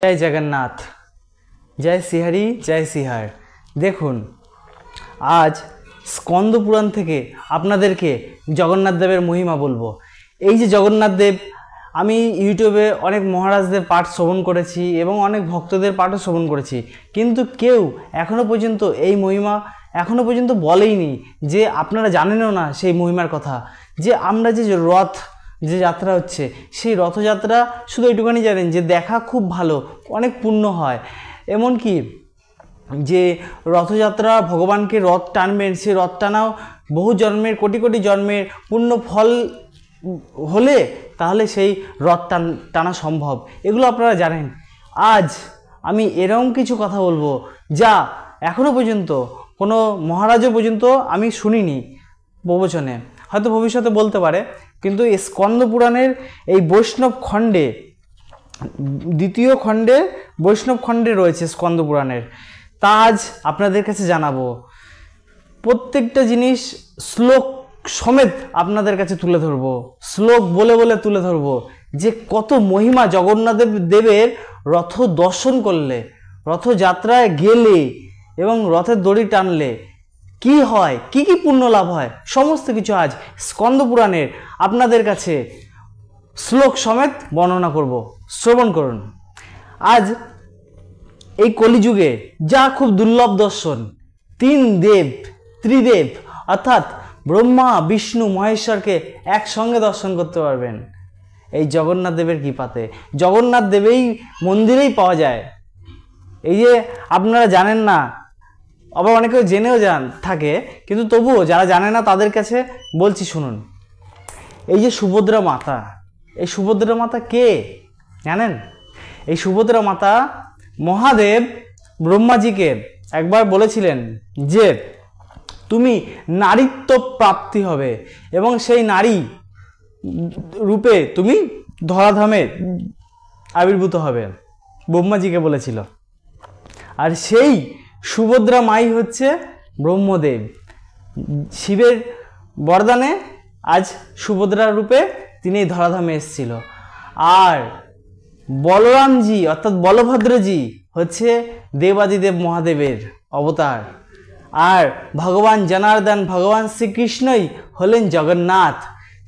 জয় জগন্নাথ, জয় শ্রীহরি, জয় শ্রীহর। দেখুন, আজ স্কন্দ পুরাণ থেকে আপনাদেরকে জগন্নাথ দেবের মহিমা বলবো। এই যে জগন্নাথ দেব, আমি ইউটিউবে অনেক মহারাজদের পাঠ শ্রবণ করেছি এবং অনেক ভক্তদের পাঠও শ্রবণ করেছি, কিন্তু কেউ এখনও পর্যন্ত এই মহিমা এখনও পর্যন্ত বলেইনি। যে আপনারা জানেনও না সেই মহিমার কথা, যে আমরা যে রথ যে যাত্রা হচ্ছে, সেই রথযাত্রা শুধু এইটুখানি জানেন যে দেখা খুব ভালো, অনেক পুণ্য হয়। এমনকি যে রথযাত্রা ভগবানকে রথ টানবেন, সেই রথ টানাও বহু জন্মের, কোটি কোটি জন্মের পুণ্য ফল হলে তাহলে সেই রথ টানা সম্ভব। এগুলো আপনারা জানেন। আজ আমি এরকম কিছু কথা বলবো যা এখনও পর্যন্ত কোনো মহারাজও পর্যন্ত আমি শুনিনি প্রবচনে, হয়তো ভবিষ্যতে বলতে পারে, কিন্তু এই স্কন্দ পুরাণের এই বৈষ্ণব খণ্ডে, দ্বিতীয় খণ্ডে বৈষ্ণব খণ্ডে রয়েছে স্কন্দ পুরাণের, তা আজ আপনাদের কাছে জানাবো। প্রত্যেকটা জিনিস শ্লোক সমেত আপনাদের কাছে তুলে ধরবো, শ্লোক বলে বলে তুলে ধরবো যে কত মহিমা জগন্নাথ দেবের রথ দর্শন করলে, রথযাত্রায় গেলে এবং রথের দড়ি টানলে কি হয়, কি কি পুণ্য লাভ হয়, সমস্ত কিছু আজ স্কন্দ পুরাণের আপনাদের কাছে শ্লোক সমেত বর্ণনা করব। শ্রবণ করুন। আজ এই কলিযুগে যা খুব দুর্লভ দর্শন, তিন দেব, ত্রিদেব অর্থাৎ ব্রহ্মা, বিষ্ণু, মহেশ্বরকে একসঙ্গে দর্শন করতে পারবেন এই জগন্নাথ দেবের কৃপাতে। জগন্নাথ দেবেই মন্দিরেই পাওয়া যায়। এই যে আপনারা জানেন না, আবার অনেকে জেনেও থাকে, কিন্তু তবুও যারা জানে না তাদের কাছে বলছি, শুনুন। এই যে সুভদ্রা মাতা, এই সুভদ্রা মাতা কে জানেন? এই সুভদ্রা মাতা মহাদেব ব্রহ্মাজিকে একবার বলেছিলেন যে তুমি নারীত্ব প্রাপ্তি হবে এবং সেই নারী রূপে তুমি ধরাধামে আবির্ভূত হবে, ব্রহ্মাজিকে বলেছিল। আর সেই সুভদ্রা মাই হচ্ছে ব্রহ্মদেব। শিবের বরদানে আজ সুভদ্রা রূপে তিনি ধরাধামে এসেছিল। আর বলরামজি অর্থাৎ বলভদ্রজি হচ্ছে দেবাদিদেব মহাদেবের অবতার। আর ভগবান জনার্দন, ভগবান শ্রীকৃষ্ণই হলেন জগন্নাথ।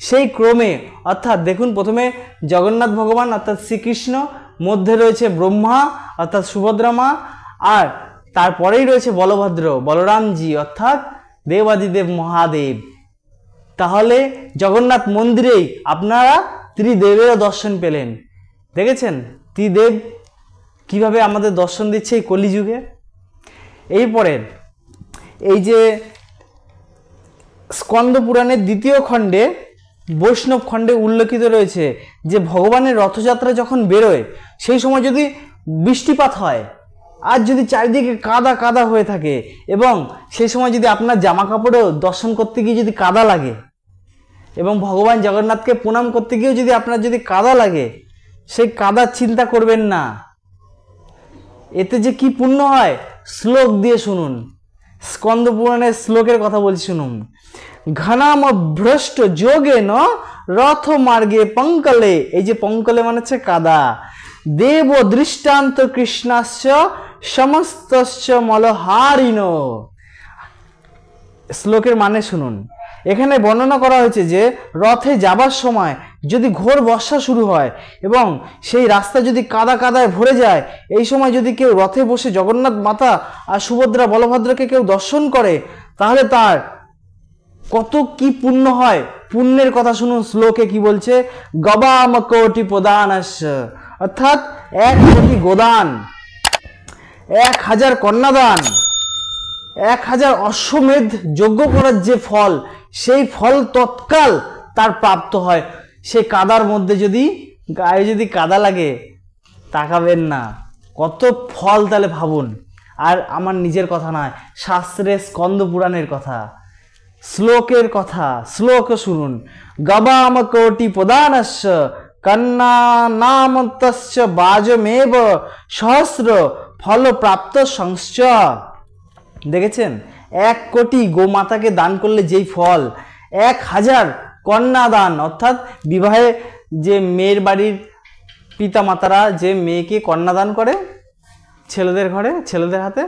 সেই ক্রমে অর্থাৎ দেখুন, প্রথমে জগন্নাথ ভগবান অর্থাৎ শ্রীকৃষ্ণ, মধ্যে রয়েছে ব্রহ্মা অর্থাৎ সুভদ্রা মা, আর তারপরেই রয়েছে বলভদ্র, বলরামজি অর্থাৎ দেবাদিদেব মহাদেব। তাহলে জগন্নাথ মন্দিরেই আপনারা ত্রিদেবেরও দর্শন পেলেন। দেখেছেন ত্রিদেব কিভাবে আমাদের দর্শন দিচ্ছে এই কলিযুগে। এরপরে এই যে স্কন্দ পুরাণের দ্বিতীয় খণ্ডে, বৈষ্ণব খণ্ডে উল্লেখিত রয়েছে যে ভগবানের রথযাত্রা যখন বেরোয় সেই সময় যদি বৃষ্টিপাত হয়, আর যদি চারিদিকে কাদা কাদা হয়ে থাকে এবং সেই সময় যদি আপনার জামা কাপড়েও দর্শন করতে গিয়ে যদি কাদা লাগে এবং ভগবান জগন্নাথকে প্রণাম করতে গিয়েও যদি আপনার যদি কাদা লাগে, সেই কাদার চিন্তা করবেন না, এতে যে কি পুণ্য হয় শ্লোক দিয়ে শুনুন। স্কন্দ পুরাণের শ্লোকের কথা বলছি, শুনুন। ঘনাম ভ্রষ্ট যোগে ন রথ মার্গে পঙ্কলে, এই যে পঙ্কলে মানে হচ্ছে কাদা, দেব দৃষ্টান্ত কৃষ্ণাশ্চ সমস্তশ্চ মলহারিণ। শ্লোকের মানে শুনুন। এখানে বর্ণনা করা হয়েছে যে রথে যাবার সময় যদি ঘোর বর্ষা শুরু হয় এবং সেই রাস্তা যদি কাদা কাদায় ভরে যায়, এই সময় যদি কেউ রথে বসে জগন্নাথ মাতা আর সুভদ্রা বলভদ্রকে কেউ দর্শন করে, তাহলে তার কত কি পুণ্য হয়। পুণ্যের কথা শুনুন, শ্লোকে কি বলছে? গবাম কোটি প্রদানস্য, অর্থাৎ 1 কোটি গোদান, 1000 কন্যাদান, 1000 অশ্বমেধ যজ্ঞ করার যে ফল, সেই ফল তৎকাল তার প্রাপ্ত হয়। সেই কাদার মধ্যে যদি গায়ে যদি কাদা লাগে, তাকাবেন না, কত ফল তাহলে ভাবুন। আর আমার নিজের কথা নয়, শাস্ত্রে স্কন্দ পুরাণের কথা, শ্লোকের কথা, শ্লোক শুনুন। গবাম কোটি প্রদানস্য কন্যা নাম তস্য বাজমেব সহস্র ফল প্রাপ্ত সংশ্চ। দেখেছেন, 1 কোটি গোমাতাকে দান করলে যেই ফল, 1000 কন্যা দান অর্থাৎ বিবাহে যে মেয়ের বাড়ির পিতা মাতারা যে মেয়েকে কন্যাদান করে ছেলেদের ঘরে, ছেলেদের হাতে,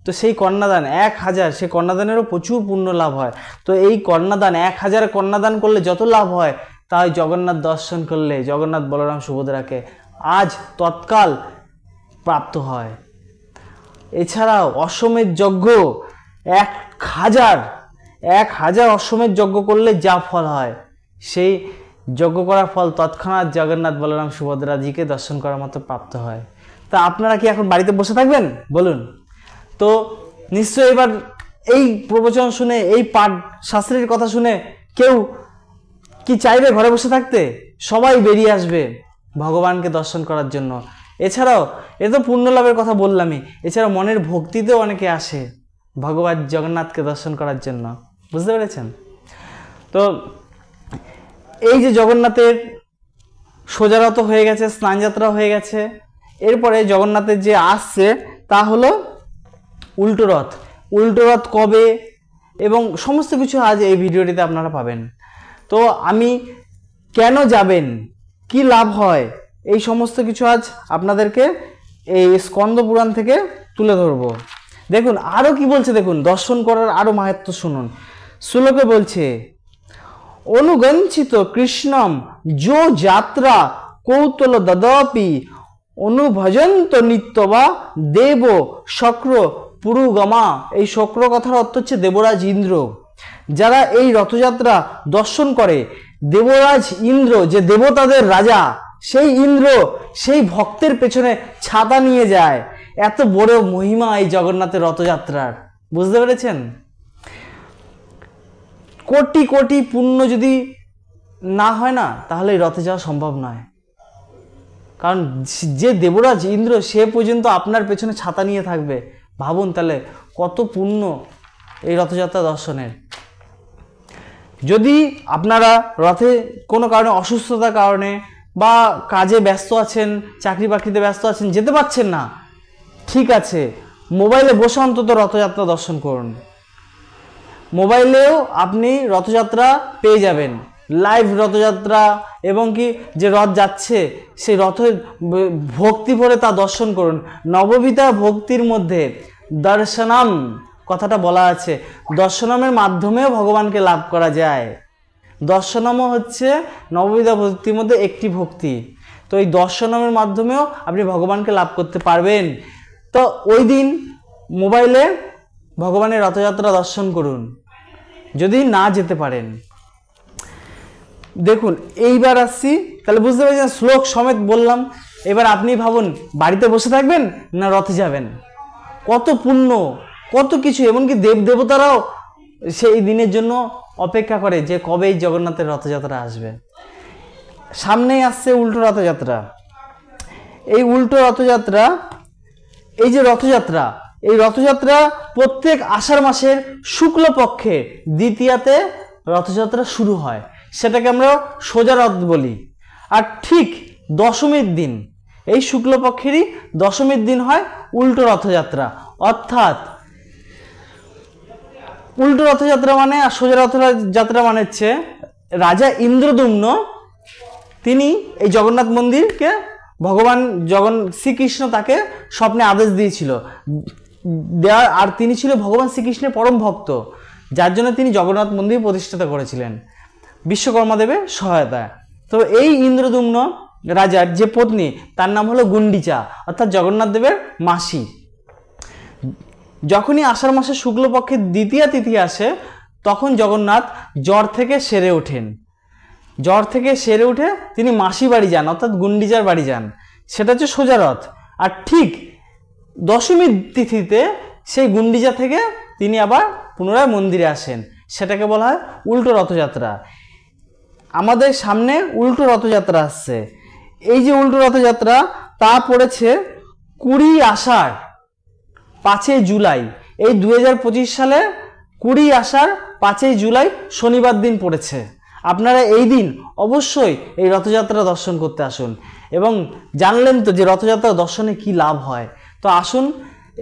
তো সেই কন্যাদান 1000, সেই কন্যাদানেরও প্রচুর পুণ্য লাভ হয়। তো এই কন্যাদান 1000 কন্যাদান করলে যত লাভ হয়, তাই জগন্নাথ দর্শন করলে জগন্নাথ বলরাম সুভদ্রাকে আজ তৎকাল প্রাপ্ত হয়। এছাড়াও অশ্বমেধ যজ্ঞ 1000 অশ্বমেধ যজ্ঞ করলে যা ফল হয়, সেই যজ্ঞ করার ফল তৎক্ষণাৎ জগন্নাথ বলরাম সুভদ্রাজিকে দর্শন করার মতো প্রাপ্ত হয়। তা আপনারা কি এখন বাড়িতে বসে থাকবেন বলুন? তো নিশ্চয়ই এবার এই প্রবচন শুনে, এই পাঠ শাস্ত্রের কথা শুনে কেউ কি চাইবে ঘরে বসে থাকতে? সবাই বেরিয়ে আসবে ভগবানকে দর্শন করার জন্য। এছাড়াও এ তো পুণ্য লাভের কথা বললামই, এছাড়াও মনের ভক্তিতেও অনেকে আসে ভগবান জগন্নাথকে দর্শন করার জন্য। বুঝতে পেরেছেন? তো এই যে জগন্নাথের সোজারত হয়ে গেছে, স্নানযাত্রা হয়ে গেছে, এরপরে জগন্নাথের যে আসছে তা হলো উল্টো রথ। উল্টো রথ কবে এবং সমস্ত কিছু আজ এই ভিডিওটিতে আপনারা পাবেন। তো আমি কেন যাবেন, কি লাভ হয়, এই সমস্ত কিছু আজ আপনাদেরকে এই স্কন্দ পুরাণ থেকে তুলে ধরব। দেখুন আরও কি বলছে, দেখুন দর্শন করার আরও মাহাত্ম্য শুনুন। শ্লোকে বলছে, অনুগঞ্চিত কৃষ্ণম যো যাত্রা কৌতল দদপি অনুভজন্ত নিত্যবা দেব শক্র পুরুগমা। এই শক্র কথার অর্থ হচ্ছে দেবরাজ ইন্দ্র। যারা এই রথযাত্রা দর্শন করে, দেবরাজ ইন্দ্র যে দেবতাদের রাজা, সেই ইন্দ্র সেই ভক্তের পেছনে ছাতা নিয়ে যায়। এত বড় মহিমা এই জগন্নাথের রথযাত্রার। বুঝতে পেরেছেন? কোটি কোটি পুণ্য যদি না হয় না, তাহলে এই রথে যাওয়া সম্ভব নয়। কারণ যে দেবরাজ ইন্দ্র সে পর্যন্ত আপনার পেছনে ছাতা নিয়ে থাকবে। ভাবুন তাহলে কত পুণ্য এই রথযাত্রা দর্শনের। যদি আপনারা রথে কোনো কারণে, অসুস্থতার কারণে বা কাজে ব্যস্ত আছেন, চাকরি বাকরিতে ব্যস্ত আছেন, যেতে পারছেন না, ঠিক আছে, মোবাইলে বসে অন্তত রথযাত্রা দর্শন করুন। মোবাইলেও আপনি রথযাত্রা পেয়ে যাবেন, লাইভ রথযাত্রা, এবং কি যে রথ যাচ্ছে সেই রথের ভক্তি ভরে তা দর্শন করুন। নববিধা ভক্তির মধ্যে দর্শনম কথাটা বলা আছে। দর্শনমের মাধ্যমেও ভগবানকে লাভ করা যায়। দর্শনমও হচ্ছে নববিধা ভক্তির মধ্যে একটি ভক্তি। তো এই দর্শনমের মাধ্যমেও আপনি ভগবানকে লাভ করতে পারবেন। তো ওই দিন মোবাইলে ভগবানের রথযাত্রা দর্শন করুন যদি না যেতে পারেন। দেখুন এইবার আসছি, তাহলে বুঝতে পেরেছেন, শ্লোক সমেত বললাম। এবার আপনি ভাবুন বাড়িতে বসে থাকবেন না রথে যাবেন। কত পুণ্য, কত কিছু, এমনকি দেব দেবতারাও সেই দিনের জন্য অপেক্ষা করে যে কবে এই জগন্নাথের রথযাত্রা আসবে। সামনেই আসছে উল্টো রথযাত্রা। এই উল্টো রথযাত্রা, এই যে রথযাত্রা, এই রথযাত্রা প্রত্যেক আষাঢ় মাসের শুক্লপক্ষে দ্বিতীয়াতে রথযাত্রা শুরু হয়। সেটাকে আমরা সোজা রথ বলি। আর ঠিক দশমীর দিন, এই শুক্লপক্ষেরই দশমীর দিন হয় উল্টো রথযাত্রা। অর্থাৎ উল্টো রথযাত্রা মানে আর সোজা রথযাত্রা মানে হচ্ছে রাজা ইন্দ্রদুম্ন তিনি এই জগন্নাথ মন্দিরকে ভগবান শ্রীকৃষ্ণ তাকে স্বপ্নে আদেশ দিয়েছিল দেওয়ার। আর তিনি ছিল ভগবান শ্রীকৃষ্ণের পরম ভক্ত, যার জন্য তিনি জগন্নাথ মন্দির প্রতিষ্ঠিত করেছিলেন বিশ্বকর্মা দেবের সহায়তায়। তো এই ইন্দ্রদুম্ন রাজার যে পত্নী তার নাম হলো গুন্ডিচা, অর্থাৎ জগন্নাথ দেবের মাসি। যখনই আষাঢ় মাসের শুক্লপক্ষের দ্বিতীয়া তিথি আসে তখন জগন্নাথ জ্বর থেকে সেরে ওঠেন। জ্বর থেকে সেরে উঠে তিনি মাসি বাড়ি যান, অর্থাৎ গুন্ডিচার বাড়ি যান। সেটা হচ্ছে সোজা রথ। আর ঠিক দশমীর তিথিতে সেই গুন্ডিচা থেকে তিনি আবার পুনরায় মন্দিরে আসেন। সেটাকে বলা হয় উল্টো রথযাত্রা। আমাদের সামনে উল্টো রথযাত্রা আসছে। এই যে উল্টো রথযাত্রা তা পড়েছে 20 আষাঢ় 5 জুলাই। এই 2025 সালে 20 আষাঢ় 5 জুলাই শনিবার দিন পড়েছে। আপনারা এই দিন অবশ্যই এই রথযাত্রা দর্শন করতে আসুন। এবং জানলেন তো যে রথযাত্রা দর্শনে কি লাভ হয়। তো আসুন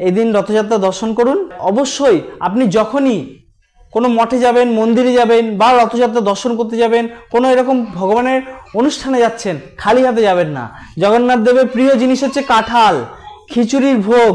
এই দিন রথযাত্রা দর্শন করুন। অবশ্যই আপনি যখনই কোনো মঠে যাবেন, মন্দিরে যাবেন বা রথযাত্রা দর্শন করতে যাবেন, কোনো এরকম ভগবানের অনুষ্ঠানে যাচ্ছেন, খালি হাতে যাবেন না। জগন্নাথ দেবের প্রিয় জিনিস হচ্ছে কাঁঠাল, খিচুড়ির ভোগ,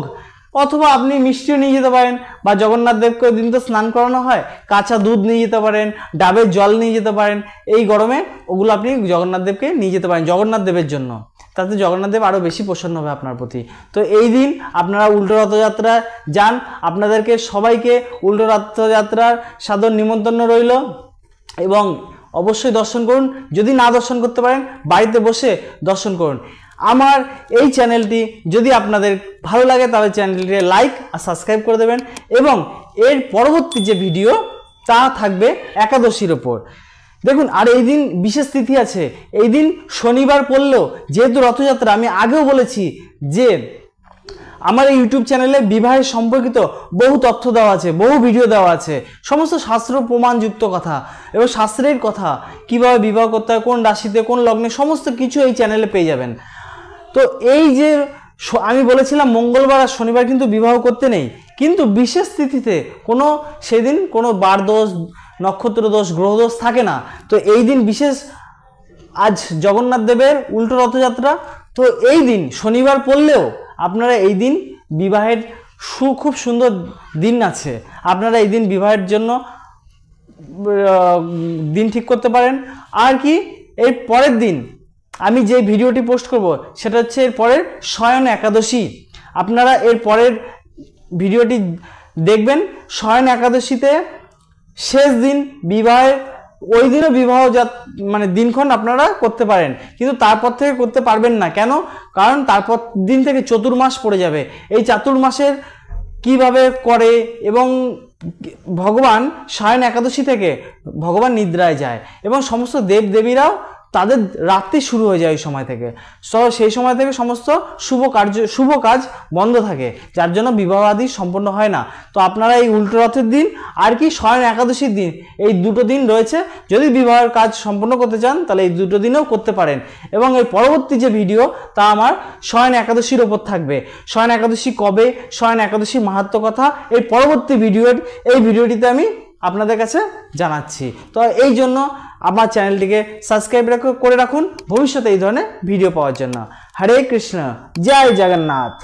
অথবা আপনি মিষ্টিও নিয়ে যেতে পারেন, বা জগন্নাথ দেবকে দিন তো স্নান করানো হয়, কাঁচা দুধ নিয়ে যেতে পারেন, ডাবের জল নিয়ে যেতে পারেন। এই গরমে ওগুলো আপনি জগন্নাথ দেবকে নিয়ে যেতে পারেন জগন্নাথ দেবের জন্য, তাতে জগন্নাথ দেব আরও বেশি প্রসন্ন হবে আপনার প্রতি। তো এই দিন আপনারা উল্টো রথযাত্রা যান, আপনাদেরকে সবাইকে উল্টো রথযাত্রার সাদর নিমন্ত্রণ রইল এবং অবশ্যই দর্শন করুন। যদি না দর্শন করতে পারেন বাড়িতে বসে দর্শন করুন। আমার এই চ্যানেলটি যদি আপনাদের ভালো লাগে তাহলে চ্যানেলটিকে লাইক আর সাবস্ক্রাইব করে দেবেন এবং এর পরবর্তী যে ভিডিও তা থাকবে একাদশীর ওপর। দেখুন, আর এই দিন বিশেষ তিথি আছে, এই দিন শনিবার পড়লেও যেহেতু রথযাত্রা, আমি আগেও বলেছি যে আমার এই ইউটিউব চ্যানেলে বিবাহের সম্পর্কিত বহু তথ্য দেওয়া আছে, বহু ভিডিও দেওয়া আছে, সমস্ত শাস্ত্র প্রমাণযুক্ত কথা এবং শাস্ত্রের কথা, কিভাবে বিবাহ করতে হয়, কোন রাশিতে, কোন লগ্নে, সমস্ত কিছু এই চ্যানেলে পেয়ে যাবেন। তো এই যে আমি বলেছিলাম মঙ্গলবার আর শনিবার কিন্তু বিবাহ করতে নেই, কিন্তু বিশেষ তিথিতে কোনো সেদিন কোনো বার দোষ, নক্ষত্র দোষ, গ্রহ দোষ থাকে না। তো এই দিন বিশেষ, আজ জগন্নাথ দেবের উল্টো রথযাত্রা, তো এই দিন শনিবার পড়লেও আপনারা এই দিন বিবাহের খুব সুন্দর দিন আছে, আপনারা এই দিন বিবাহের জন্য দিন ঠিক করতে পারেন। আর কি, এর পরের দিন আমি যে ভিডিওটি পোস্ট করব সেটা হচ্ছে এর পরের শয়ন একাদশী। আপনারা এর পরের ভিডিওটি দেখবেন। শয়ন একাদশীতে শেষ দিন বিবাহের, ওই দিনও বিবাহ মানে দিনক্ষণ আপনারা করতে পারেন, কিন্তু তারপর থেকে করতে পারবেন না। কেন? কারণ তারপর দিন থেকে চতুর্মাস পড়ে যাবে। এই চাতুর্মাসের কিভাবে করে, এবং ভগবান শয়ন একাদশী থেকে ভগবান নিদ্রায় যায় এবং সমস্ত দেব দেবীরাও তাদের রাত্রি শুরু হয়ে যায় ওই সময় থেকে। সেই সময় থেকে সমস্ত শুভ কাজ বন্ধ থাকে, যার জন্য বিবাহ আদি সম্পন্ন হয় না। তো আপনারা এই উল্টো রথের দিন আর কি শয়ন একাদশীর দিন, এই দুটো দিন রয়েছে, যদি বিবাহের কাজ সম্পন্ন করতে চান তাহলে এই দুটো দিনেও করতে পারেন। এবং এই পরবর্তী যে ভিডিও তা আমার শয়ন একাদশীর ওপর থাকবে। শয়ন একাদশী কবে, শয়ন একাদশীর মাহাত্ম্য কথা এই পরবর্তী ভিডিওটিতে আমি আপনাদের কাছে জানাচ্ছি। তো এই জন্য আমার চ্যানেলটিকে সাবস্ক্রাইব করে রাখুন ভবিষ্যতে এই ধরনের ভিডিও পাওয়ার জন্য। হরে কৃষ্ণ, জয় জগন্নাথ।